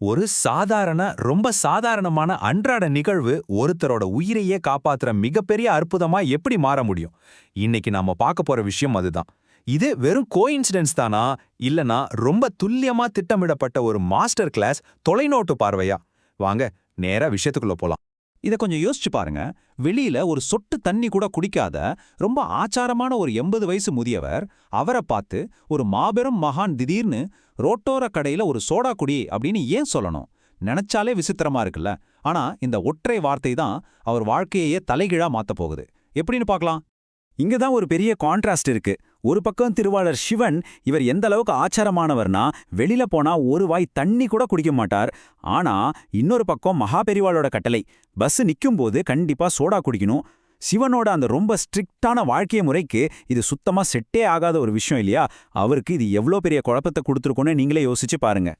ஒரு ரொம்ப சாதாரணமான அன்றாட நிகழ்வு ஒருத்தரோட உயிரையே காப்பாத்துற மிகப்பெரிய அற்புதமா எப்படி மாற முடியும்? இன்னைக்கு நாம பார்க்க போற விஷயம் அதுதான். இது வெறும் கோஇன்சிடென்ஸ் தானா, இல்லனா ரொம்ப துல்லியமா திட்டமிடப்பட்ட ஒரு மாஸ்டர் கிளாஸ் தொலைநோட்டு பார்வையா? வாங்க நேரா விஷயத்துக்குள்ள போலாம். இத கொஞ்சம் யோசிச்சு பாருங்க. வெளியில ஒரு சொட்டு தண்ணி கூட குடிக்காத ரொம்ப ஆச்சாரமான ஒரு 80 வயசு முதியவர், அவரை பார்த்து ஒரு மாபெரும் மகான் திடீர்னு ரோட்டோர கடையில ஒரு சோடா குடி அப்படின்னு ஏன் சொல்லணும்? நினைச்சாலே விசித்திரமா இருக்குல்ல. ஆனா இந்த ஒற்றை வார்த்தை தான் அவர் வாழ்க்கையே தலைகீழா மாத்தப் போகுது. எப்படின்னு பார்க்கலாம். இங்க தான் ஒரு பெரிய கான்ட்ராஸ்ட் இருக்கு. ஒரு பக்கம் திருவாளர் சிவன், இவர் எந்த அளவுக்கு ஆச்சாரமானவர்னா வெளியில போனா ஒரு வாய் தண்ணி கூட குடிக்க மாட்டார். ஆனா இன்னொரு பக்கம் மகா பெரிவாளோட கட்டளை, பஸ் நிக்கும்போது கண்டிப்பா சோடா குடிக்கணும். சிவனோட அந்த ரொம்ப ஸ்ட்ரிக்டான வாழ்க்கை முறைக்கு இது சுத்தமா செட்டே ஆகாத ஒரு விஷயம் இல்லையா? அவருக்கு இது எவ்வளோ பெரிய குழப்பத்தை கொடுத்துருக்கோன்னு நீங்களே யோசிச்சு பாருங்க.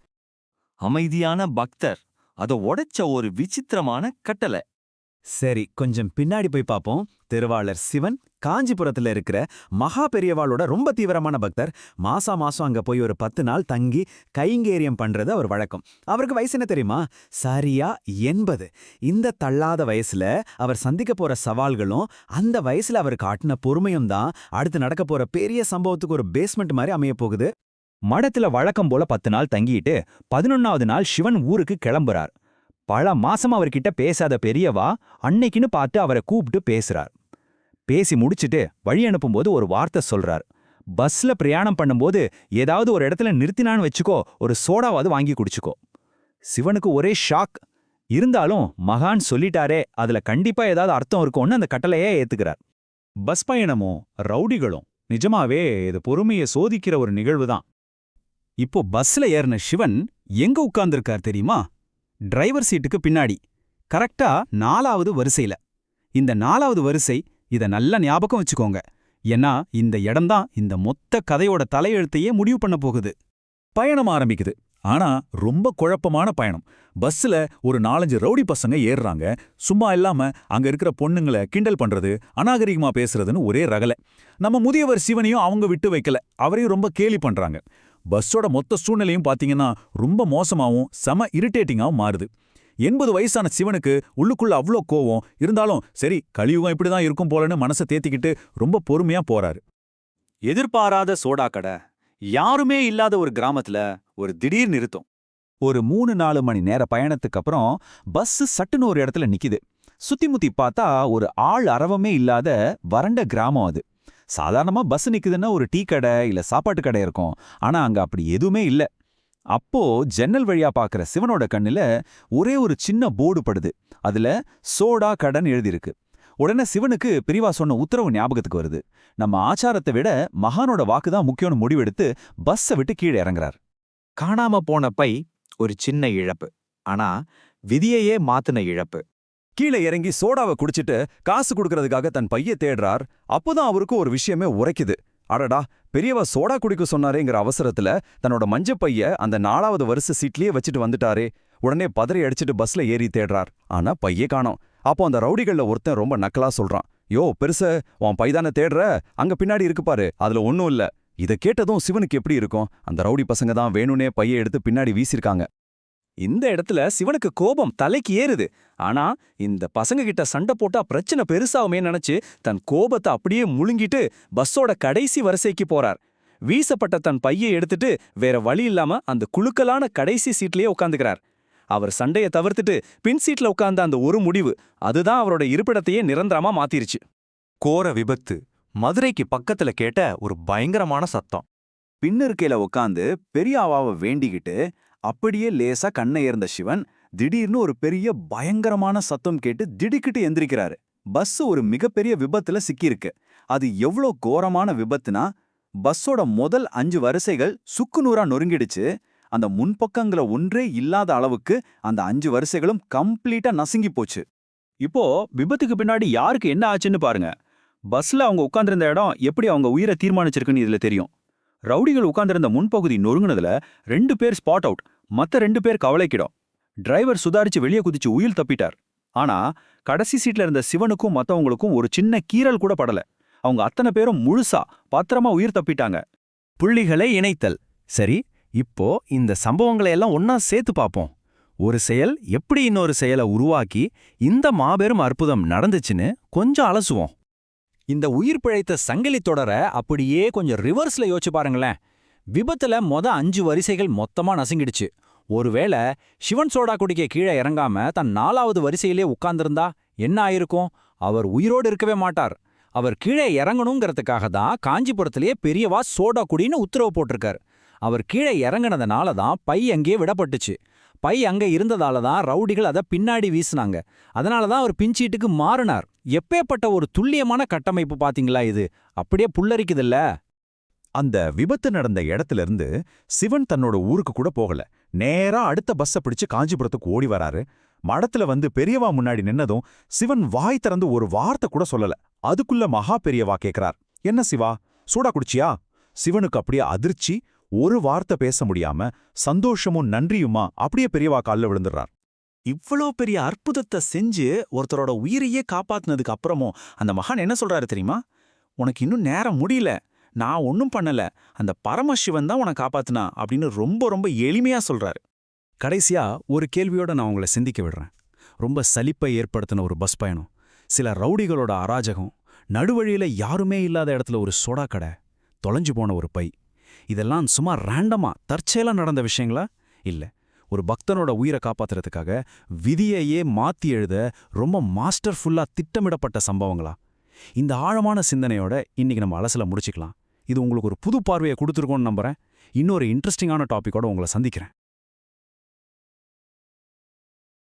அமைதியான பக்தர், அதை உடைச்ச ஒரு விசித்திரமான கட்டளை. சரி, கொஞ்சம் பின்னாடி போய் பார்ப்போம். திருவாளர் சிவன் காஞ்சிபுரத்துல இருக்கிற மகா பெரியவாளோட ரொம்ப தீவிரமான பக்தர். மாசம் அங்க போய் ஒரு 10 நாள் தங்கி கைங்கேரியம் பண்றது அவர் வழக்கம். அவருக்கு வயசு என்ன தெரியுமா? சரியா 80. இந்த தள்ளாத வயசுல அவர் சந்திக்க போற சவால்களும் அந்த வயசுல அவர் காட்டின பொறுமையும் தான் அடுத்து நடக்க போற பெரிய சம்பவத்துக்கு ஒரு பேஸ்மெண்ட் மாதிரி அமைய போகுது. மடத்துல வழக்கம் போல 10 நாள் தங்கிட்டு 11வது நாள் சிவன் ஊருக்கு கிளம்புறார். பல மாசமா அவர்கிட்ட பேசாத பெரியவா அன்னைக்குன்னு பார்த்து அவரை கூப்பிட்டு பேசுறார். பேசி முடிச்சிட்டு வழி அனுப்பும்போது ஒரு வார்த்தை சொல்றார். பஸ்ல பிரயாணம் பண்ணும்போது ஏதாவது ஒரு இடத்துல நிறுத்தினான்னு வச்சுக்கோ, ஒரு சோடாவாவது வாங்கி குடிச்சுக்கோ. சிவனுக்கு ஒரே ஷாக். இருந்தாலும் மகான் சொல்லிட்டாரே, அதுல கண்டிப்பா ஏதாவது அர்த்தம் இருக்கும்னு அந்த கட்டளையே ஏத்துக்கிறார். பஸ் பயணமும் ரவுடிகளும் நிஜமாவே இது பொறுமையை சோதிக்கிற ஒரு நிகழ்வு தான். இப்போ பஸ்ல ஏறின சிவன் எங்க உட்கார்ந்திருக்கார் தெரியுமா? டிரைவர் சீட்டுக்கு பின்னாடி, கரெக்டா 4வது வரிசையில. இந்த 4வது வரிசை, இத நல்லா ஞாபகம் வச்சுக்கோங்க. ஏன்னா இந்த இடம்தான் இந்த மொத்த கதையோட தலையெழுத்தையே முடிவு பண்ண போகுது. பயணம் ஆரம்பிக்குது. ஆனா ரொம்ப குழப்பமான பயணம். பஸ்ல ஒரு 4-5 ரவுடி பசங்க ஏறுறாங்க. சும்மா இல்லாம அங்க இருக்கிற பொண்ணுங்களை கிண்டல் பண்றது, அநாகரிகமா பேசுறதுன்னு ஒரே ரகலை. நம்ம முதியவர் சிவனையும் அவங்க விட்டு வைக்கல. அவரையும் ரொம்ப கேலி பண்றாங்க. பஸ்ஸோட மொத்த சூழ்நிலையும் பாத்தீங்கன்னா ரொம்ப மோசமாவும் செம இரிட்டேட்டிங்காவும் மாறுது. 80 வயசான சிவனுக்கு உள்ளுக்குள்ள அவ்வளோ கோவம் இருந்தாலும், சரி கலியுகம் இப்படிதான் இருக்கும் போலன்னு மனசை தேத்திக்கிட்டு ரொம்ப பொறுமையா போறாரு. எதிர்பாராத சோடா கடை, யாருமே இல்லாத ஒரு கிராமத்துல ஒரு திடீர் நிறுத்தம். ஒரு 3-4 மணி நேர பயணத்துக்கு அப்புறம் பஸ் சட்டுன்னு ஒரு இடத்துல நிக்குது. சுத்தி முத்தி பார்த்தா ஒரு ஆள் அரவமே இல்லாத வறண்ட கிராமம் அது. சாதாரணமா பஸ் நிக்குதுன்னா ஒரு டீ கடை இல்ல சாப்பாட்டு கடை இருக்கும். ஆனா அங்க அப்படி எதுவுமே இல்ல. அப்போ ஜன்னல் வழியா பாக்குற சிவனோட கண்ணுல ஒரே ஒரு சின்ன போர்டு படுது. அதுல சோடா கடன் எழுதியிருக்கு. உடனே சிவனுக்கு பிரிவா சொன்ன உத்தரவு ஞாபகத்துக்கு வருது. நம்ம ஆச்சாரத்தை விட மகானோட வாக்குதான் முக்கியம்னு முடிவெடுத்து பஸ்ஸை விட்டு கீழே இறங்குறார். காணாம போன பை ஒரு சின்ன இழப்பு, ஆனா விதியையே மாத்தின இழப்பு. கீழே இறங்கி சோடாவை குடிச்சிட்டு காசு கொடுக்கறதுக்காக தன் பைய தேடுறார். அப்போதான் அவருக்கு ஒரு விஷயமே உரைக்குது. அடடா, பெரியவா சோடா குடிக்க சொன்னாரேங்கிற அவசரத்துல தன்னோட மஞ்சப்பைய அந்த 4வது வரிசை சீட்லயே வச்சுட்டு வந்துட்டாரே. உடனே பதறி அடிச்சிட்டு பஸ்ல ஏறி தேடுறார். ஆனா பையே காணோம். அப்போ அந்த ரவுடிகள்ல ஒருத்தன் ரொம்ப நக்கலா சொல்றான், யோ பெருச, உன் பைதானே தேடுற, அங்க பின்னாடி இருக்கு பாரு, அதுல ஒன்னும் இல்ல. இத கேட்டதும் சிவனுக்கு எப்படி இருக்கும்? அந்த ரவுடி பசங்க தான் வேணும்னே பைய எடுத்து பின்னாடி வீசிருக்காங்க. இந்த இடத்துல சிவனுக்கு கோபம் தலைக்கு ஏறுது. ஆனா இந்த பசங்க கிட்ட சண்டை போட்டா பிரச்சனை பெருசாவுமே நினைச்சு தன் கோபத்தை அப்படியே முழுங்கிட்டு பஸ்ஸோட கடைசி வரிசைக்கு போறார். வீசப்பட்ட தன் பையை எடுத்துட்டு வேற வழி இல்லாம அந்த குலுக்கலான கடைசி சீட்லயே உட்காந்துக்கிறார். அவர் சண்டையை தவிர்த்துட்டு பின் சீட்ல உட்கார்ந்த அந்த ஒரு முடிவு, அதுதான் அவரோட இருப்பிடத்தையே நிரந்தரமா மாத்திருச்சு. கோர விபத்து. மதுரைக்கு பக்கத்துல கேட்ட ஒரு பயங்கரமான சத்தம். பின்னிருக்கையில உட்காந்து பெரியாவாவை வேண்டிக்கிட்டு அப்படியே லேசா கண்ணை ஏர்ந்த சிவன் திடீர்னு ஒரு பெரிய பயங்கரமான சத்தம் கேட்டு திடுக்கிட்டு எந்திரிக்கிறாரு. பஸ் ஒரு மிகப்பெரிய விபத்துல சிக்கியிருக்கு. அது எவ்வளோ கோரமான விபத்துனா, பஸ்ஸோட முதல் 5 வரிசைகள் சுக்குநூறா நொறுங்கிடுச்சு. அந்த முன்பக்கங்கள ஒன்றே இல்லாத அளவுக்கு அந்த 5 வரிசைகளும் கம்ப்ளீட்டா நசுங்கி போச்சு. இப்போ விபத்துக்கு பின்னாடி யாருக்கு என்ன ஆச்சுன்னு பாருங்க. பஸ்ல அவங்க உட்கார்ந்திருந்த இடம் எப்படி அவங்க உயிரை தீர்மானிச்சிருக்குன்னு இதுல தெரியும். ரவுடிகள் உட்கார்ந்திருந்த முன்பகுதி நொறுங்குனதுல 2 பேர் ஸ்பாட் அவுட், மத்த 2 பேர் கவலைக்கிடும். டிரைவர் சுதாரிச்சு வெளியே குதிச்சு உயில் தப்பிட்டார். ஆனா கடைசி சீட்ல இருந்த சிவனுக்கும் மத்தவங்களுக்கும் ஒரு சின்ன கீறல் கூட படல. அவங்க அத்தனை பேரும் முழுசா பத்திரமா உயிர் தப்பிட்டாங்க. புள்ளிகளை இணைத்தல். சரி, இப்போ இந்த சம்பவங்களை எல்லாம் ஒன்னா சேர்த்து பார்ப்போம். ஒரு செயல் எப்படி இன்னொரு செயலை உருவாக்கி இந்த மாபெரும் அற்புதம் நடந்துச்சுன்னு கொஞ்சம் அலசுவோம். இந்த உயிர் பிழைத்த சங்கிலி தொடர அப்படியே கொஞ்சம் ரிவர்ஸ்ல யோசிச்சு பாருங்களேன். விபத்துல 5 வரிசைகள் மொத்தமா நசுங்கிடுச்சு. ஒருவேளை சிவன் சோடா குடிக்க கீழே இறங்காம தன் 4வது வரிசையிலே உட்கார்ந்திருந்தா என்ன ஆயிருக்கும்? அவர் உயிரோடு இருக்கவே மாட்டார். அவர் கீழே இறங்கணுங்கிறதுக்காக தான் காஞ்சிபுரத்திலேயே பெரியவா சோடா குடின்னு உத்தரவு போட்டிருக்கார். அவர் கீழே இறங்குனதுனால தான் பை அங்கேயே விடப்பட்டுச்சு. பை அங்க இருந்ததால தான் ரவுடிகள் அதை பின்னாடி வீசினாங்க. அதனால தான் அவர் பின்சீட்டுக்கு மாறினார். எப்பேற்பட்ட ஒரு துல்லியமான கட்டமைப்பு பாத்தீங்களா இது? அப்படியே புல்லரிக்குதுல்ல. அந்த விபத்து நடந்த இடத்துல இருந்து சிவன் தன்னோட ஊருக்கு கூட போகல. நேரா அடுத்த பஸ்ஸ பிடிச்சு காஞ்சிபுரத்துக்கு ஓடி வராரு. மடத்துல வந்து பெரியவா முன்னாடி நின்னதும் சிவன் வாய் திறந்து ஒரு வார்த்தை கூட சொல்லல. அதுக்குள்ள மகா பெரியவா கேக்குறார், என்ன சிவா, சூடா குடிச்சியா? சிவனுக்கு அப்படியே அதிர்ச்சி. ஒரு வார்த்தை பேச முடியாம சந்தோஷமும் நன்றியுமா அப்படியே பெரியவா கால்ல விழுந்துடுறார். இவ்வளோ பெரிய அற்புதத்தை செஞ்சு ஒருத்தரோட உயிரையே காப்பாத்துனதுக்கு அப்புறமும் அந்த மகான் என்ன சொல்றாரு தெரியுமா? உனக்கு இன்னும் நேரம் முடியல, நான் ஒன்னும் பண்ணல, அந்த பரமசிவன் தான் உன்னை காப்பாத்துனா அப்படின்னு ரொம்ப ரொம்ப எளிமையா சொல்றாரு. கடைசியா ஒரு கேள்வியோட நான் உங்களை சிந்திக்க விடுறேன். ரொம்ப சலிப்பை ஏற்படுத்தின ஒரு பஸ் பயணம், சில ரவுடிகளோட அராஜகம், நடுவழியில யாருமே இல்லாத இடத்துல ஒரு சோடா கடை, தொலைஞ்சு போன ஒரு பை, இதெல்லாம் சும்மா ரேண்டமா தற்செயலா நடந்த விஷயங்களா? இல்ல, ஒரு பக்தனோட உயிரை காப்பாத்துறதுக்காக விதியையே மாத்தி எழுத ரொம்ப மாஸ்டர்ஃபுல்லா திட்டமிடப்பட்ட சம்பவங்களா? இந்த ஆழமான சிந்தனையோட இன்னைக்கு நம்ம அலசல முடிச்சுக்கலாம். இது உங்களுக்கு ஒரு புது பார்வையை கொடுத்துருக்கோன்னு நம்புறேன். இன்னொரு இன்ட்ரெஸ்டிங்கான டாபிக்கோட உங்களை சந்திக்கிறேன்.